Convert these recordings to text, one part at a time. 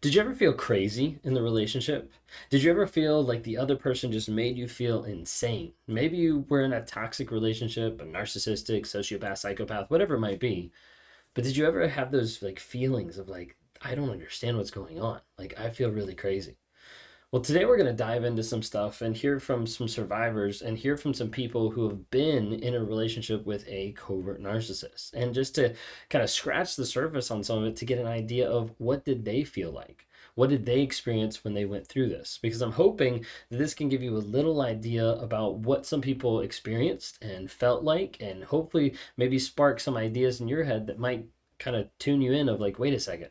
Did you ever feel crazy in the relationship? Did you ever feel like the other person just made you feel insane? Maybe you were in a toxic relationship, a narcissistic, sociopath, psychopath, whatever it might be. But did you ever have those like feelings of like, I don't understand what's going on? Like, I feel really crazy. Well, today we're going to dive into some stuff and hear from some survivors and hear from some people who have been in a relationship with a covert narcissist. And just to kind of scratch the surface on some of it to get an idea of what did they feel like? What did they experience when they went through this? Because I'm hoping that this can give you a little idea about what some people experienced and felt like, and hopefully maybe spark some ideas in your head that might kind of tune you in of like, wait a second,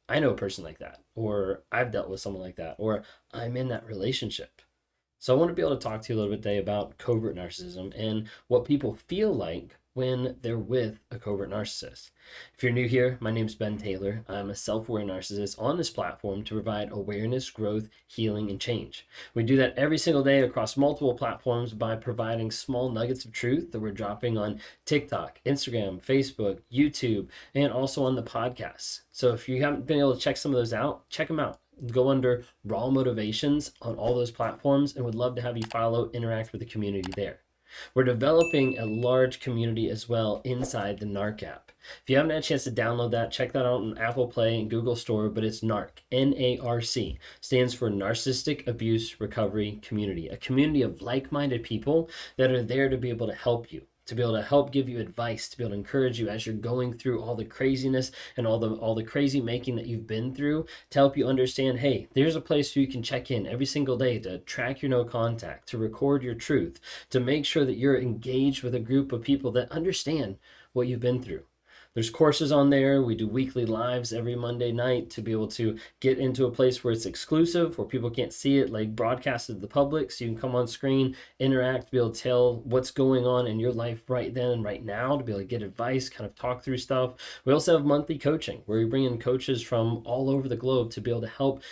I know a person like that, or I've dealt with someone like that, or I'm in that relationship. So I want to be able to talk to you a little bit today about covert narcissism and what people feel like when they're with a covert narcissist. If you're new here, my name's Ben Taylor. I'm a self-aware narcissist on this platform to provide awareness, growth, healing, and change. We do that every single day across multiple platforms by providing small nuggets of truth that we're dropping on TikTok, Instagram, Facebook, YouTube, and also on the podcasts. So if you haven't been able to check some of those out, check them out. Go under Raw Motivations on all those platforms and would love to have you follow, interact with the community there. We're developing a large community as well inside the NARC app. If you haven't had a chance to download that, check that out on Apple Play and Google Store, but it's NARC, N-A-R-C, stands for Narcissistic Abuse Recovery Community, a community of like-minded people that are there to be able to help you, to be able to help give you advice, to be able to encourage you as you're going through all the craziness and all the crazy making that you've been through, to help you understand, hey, there's a place where you can check in every single day to track your no contact, to record your truth, to make sure that you're engaged with a group of people that understand what you've been through. There's courses on there. We do weekly lives every Monday night to be able to get into a place where it's exclusive, where people can't see it, like broadcasted to the public. So you can come on screen, interact, be able to tell what's going on in your life right then and right now, to be able to get advice, kind of talk through stuff. We also have monthly coaching where we bring in coaches from all over the globe to be able to help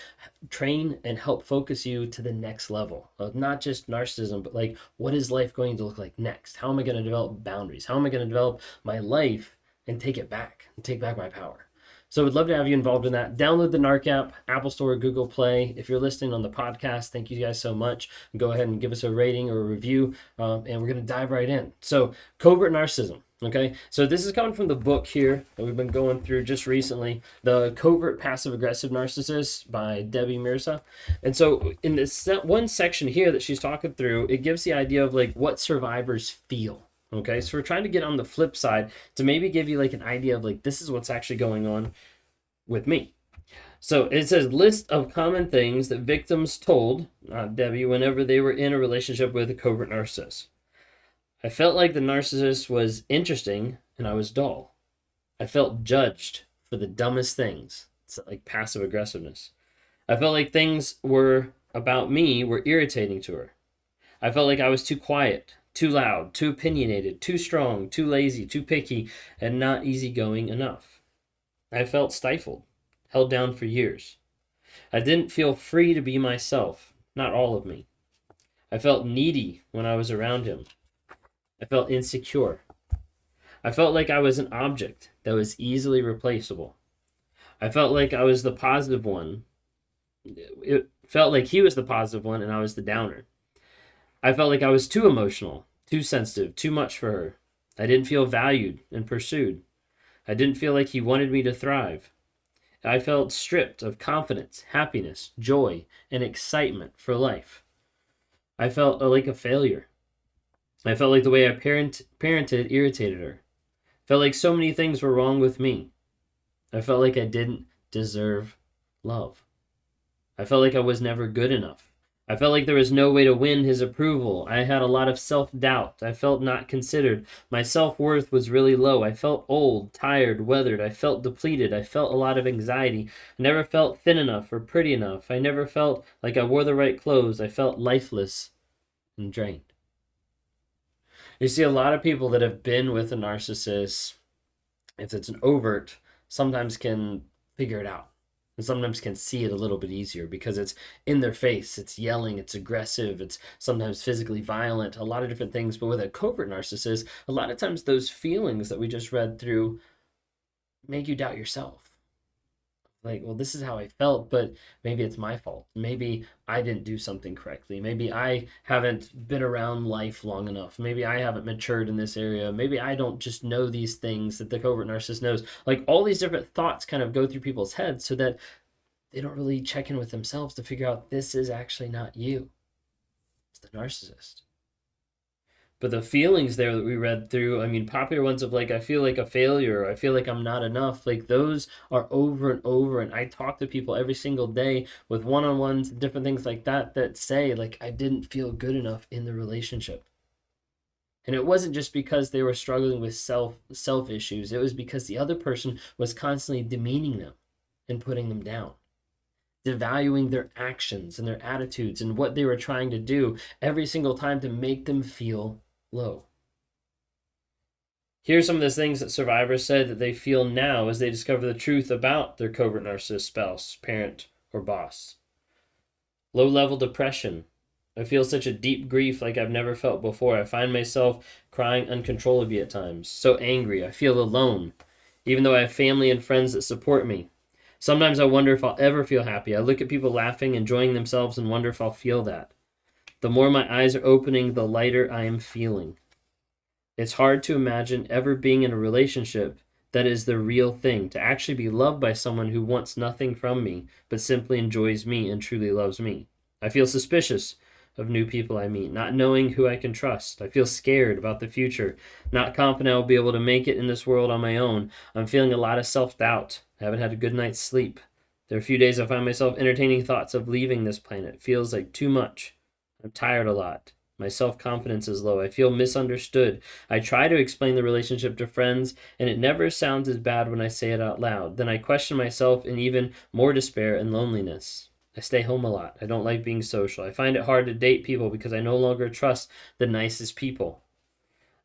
train and help focus you to the next level of not just narcissism, but like, what is life going to look like next? How am I going to develop boundaries? How am I going to develop my life and take it back and take back my power? So we'd love to have you involved in that. Download the NARC app, Apple Store, Google Play. If you're listening on the podcast, thank you guys so much. Go ahead and give us a rating or a review, and we're going to dive right in. So covert narcissism. Okay, so this is coming from the book here that we've been going through just recently, The Covert Passive Aggressive Narcissist by Debbie Mirza. And so in this one section here that she's talking through, it gives the idea of like what survivors feel. Okay, so we're trying to get on the flip side to maybe give you like an idea of like, this is what's actually going on with me. So it says list of common things that victims told Debbie whenever they were in a relationship with a covert narcissist. I felt like the narcissist was interesting and I was dull. I felt judged for the dumbest things. It's like passive aggressiveness. I felt like things were about me were irritating to her. I felt like I was too quiet, too loud, too opinionated, too strong, too lazy, too picky, and not easygoing enough. I felt stifled, held down for years. I didn't feel free to be myself, not all of me. I felt needy when I was around him. I felt insecure. I felt like I was an object that was easily replaceable. I felt like I was the positive one. It felt like he was the positive one and I was the downer. I felt like I was too emotional, too sensitive, too much for her. I didn't feel valued and pursued. I didn't feel like he wanted me to thrive. I felt stripped of confidence, happiness, joy, and excitement for life. I felt like a failure. I felt like the way I parented irritated her. I felt like so many things were wrong with me. I felt like I didn't deserve love. I felt like I was never good enough. I felt like there was no way to win his approval. I had a lot of self-doubt. I felt not considered. My self-worth was really low. I felt old, tired, weathered. I felt depleted. I felt a lot of anxiety. I never felt thin enough or pretty enough. I never felt like I wore the right clothes. I felt lifeless and drained. You see a lot of people that have been with a narcissist, if it's an overt, sometimes can figure it out. And sometimes can see it a little bit easier because it's in their face, it's yelling, it's aggressive, it's sometimes physically violent, a lot of different things. But with a covert narcissist, a lot of times those feelings that we just read through make you doubt yourself. Like, well, this is how I felt, but maybe it's my fault. Maybe I didn't do something correctly. Maybe I haven't been around life long enough. Maybe I haven't matured in this area. Maybe I don't just know these things that the covert narcissist knows. Like, all these different thoughts kind of go through people's heads so that they don't really check in with themselves to figure out this is actually not you. It's the narcissist. But the feelings there that we read through, I mean, popular ones of like, I feel like a failure, I feel like I'm not enough, like those are over and over. And I talk to people every single day with one-on-ones, different things like that, that say, like, I didn't feel good enough in the relationship. And it wasn't just because they were struggling with self issues. It was because the other person was constantly demeaning them and putting them down, devaluing their actions and their attitudes and what they were trying to do every single time to make them feel low. Here's some of the things that survivors said that they feel now as they discover the truth about their covert narcissist spouse, parent, or boss. Low-level depression. I feel such a deep grief like I've never felt before. I find myself crying uncontrollably at times. So angry. I feel alone, even though I have family and friends that support me. Sometimes I wonder if I'll ever feel happy. I look at people laughing, enjoying themselves, and wonder if I'll feel that. The more my eyes are opening, the lighter I am feeling. It's hard to imagine ever being in a relationship that is the real thing, to actually be loved by someone who wants nothing from me, but simply enjoys me and truly loves me. I feel suspicious of new people I meet, not knowing who I can trust. I feel scared about the future, not confident I'll be able to make it in this world on my own. I'm feeling a lot of self-doubt. I haven't had a good night's sleep. There are a few days I find myself entertaining thoughts of leaving this planet. It feels like too much. I'm tired a lot. My self-confidence is low. I feel misunderstood. I try to explain the relationship to friends, and it never sounds as bad when I say it out loud. Then I question myself in even more despair and loneliness. I stay home a lot. I don't like being social. I find it hard to date people because I no longer trust the nicest people.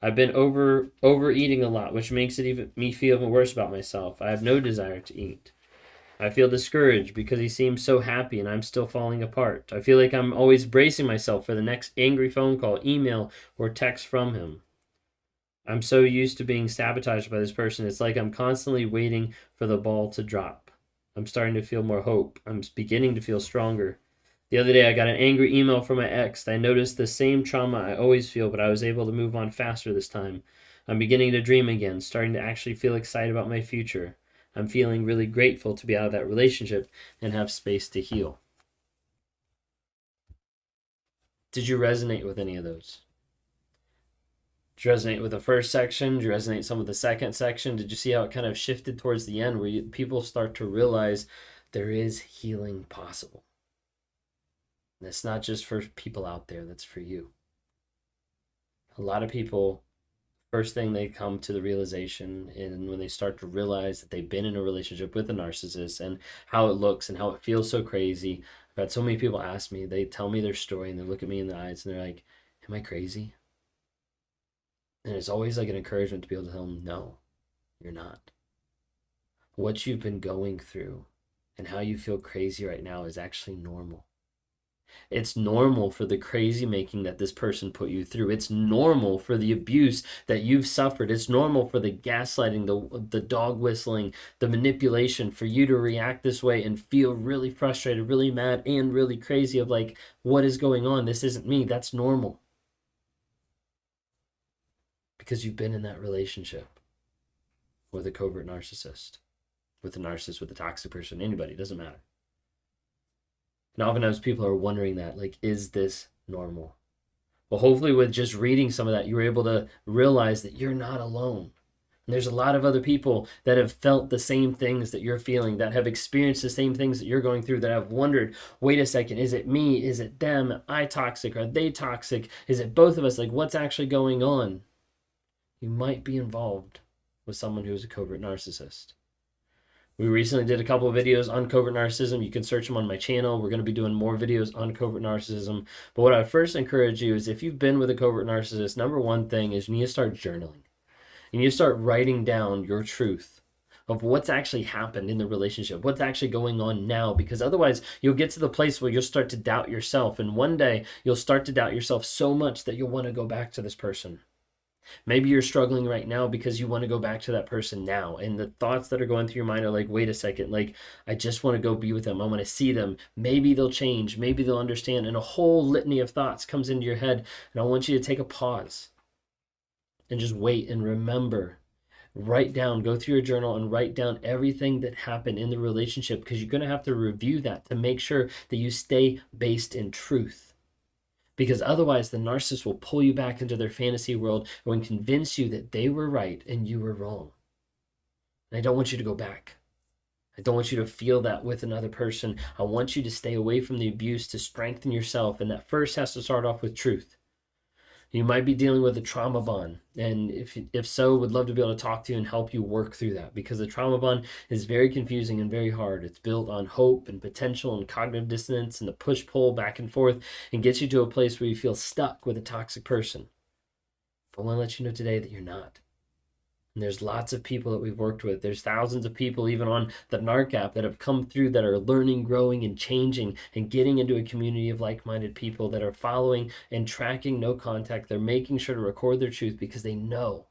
I've been overeating a lot, which makes me feel even worse about myself. I have no desire to eat. I feel discouraged because he seems so happy and I'm still falling apart. I feel like I'm always bracing myself for the next angry phone call, email, or text from him. I'm so used to being sabotaged by this person. It's like I'm constantly waiting for the ball to drop. I'm starting to feel more hope. I'm beginning to feel stronger. The other day I got an angry email from my ex. I noticed the same trauma I always feel, but I was able to move on faster this time. I'm beginning to dream again, starting to actually feel excited about my future. I'm feeling really grateful to be out of that relationship and have space to heal. Did you resonate with any of those? Did you resonate with the first section? Did you resonate some with the second section? Did you see how it kind of shifted towards the end where people start to realize there is healing possible? And it's not just for people out there, that's for you. A lot of people, first thing they come to the realization, and when they start to realize that they've been in a relationship with a narcissist and how it looks and how it feels so crazy. I've had so many people ask me, they tell me their story and they look at me in the eyes and they're like, am I crazy? And it's always like an encouragement to be able to tell them, no, you're not. What you've been going through and how you feel crazy right now is actually normal. It's normal for the crazy making that this person put you through. It's normal for the abuse that you've suffered. It's normal for the gaslighting, the dog whistling, the manipulation, for you to react this way and feel really frustrated, really mad, and really crazy of like, what is going on? This isn't me. That's normal. Because you've been in that relationship with a covert narcissist, with a narcissist, with a toxic person, anybody, it doesn't matter. And oftentimes people are wondering that, like, is this normal? Well, hopefully with just reading some of that, you were able to realize that you're not alone. And there's a lot of other people that have felt the same things that you're feeling, that have experienced the same things that you're going through, that have wondered, wait a second, is it me? Is it them? Am I toxic? Are they toxic? Is it both of us? Like, what's actually going on? You might be involved with someone who is a covert narcissist. We recently did a couple of videos on covert narcissism. You can search them on my channel. We're going to be doing more videos on covert narcissism. But what I first encourage you is, if you've been with a covert narcissist, number one thing is you need to start journaling. You need to start writing down your truth of what's actually happened in the relationship, what's actually going on now, because otherwise you'll get to the place where you'll start to doubt yourself. And one day you'll start to doubt yourself so much that you'll want to go back to this person. Maybe you're struggling right now because you want to go back to that person now. And the thoughts that are going through your mind are like, wait a second, like, I just want to go be with them. I want to see them. Maybe they'll change. Maybe they'll understand. And a whole litany of thoughts comes into your head. And I want you to take a pause and just wait and remember. Write down, go through your journal and write down everything that happened in the relationship, because you're going to have to review that to make sure that you stay based in truth. Because otherwise, the narcissist will pull you back into their fantasy world and convince you that they were right and you were wrong. And I don't want you to go back. I don't want you to feel that with another person. I want you to stay away from the abuse to strengthen yourself. And that first has to start off with truth. You might be dealing with a trauma bond. And if so, would love to be able to talk to you and help you work through that, because the trauma bond is very confusing and very hard. It's built on hope and potential and cognitive dissonance and the push-pull back and forth, and gets you to a place where you feel stuck with a toxic person. But I want to let you know today that you're not. And there's lots of people that we've worked with. There's thousands of people even on the NARC app that have come through, that are learning, growing, and changing, and getting into a community of like-minded people that are following and tracking no contact. They're making sure to record their truth because they know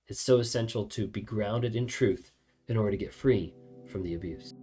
it's so essential to be grounded in truth in order to get free from the abuse.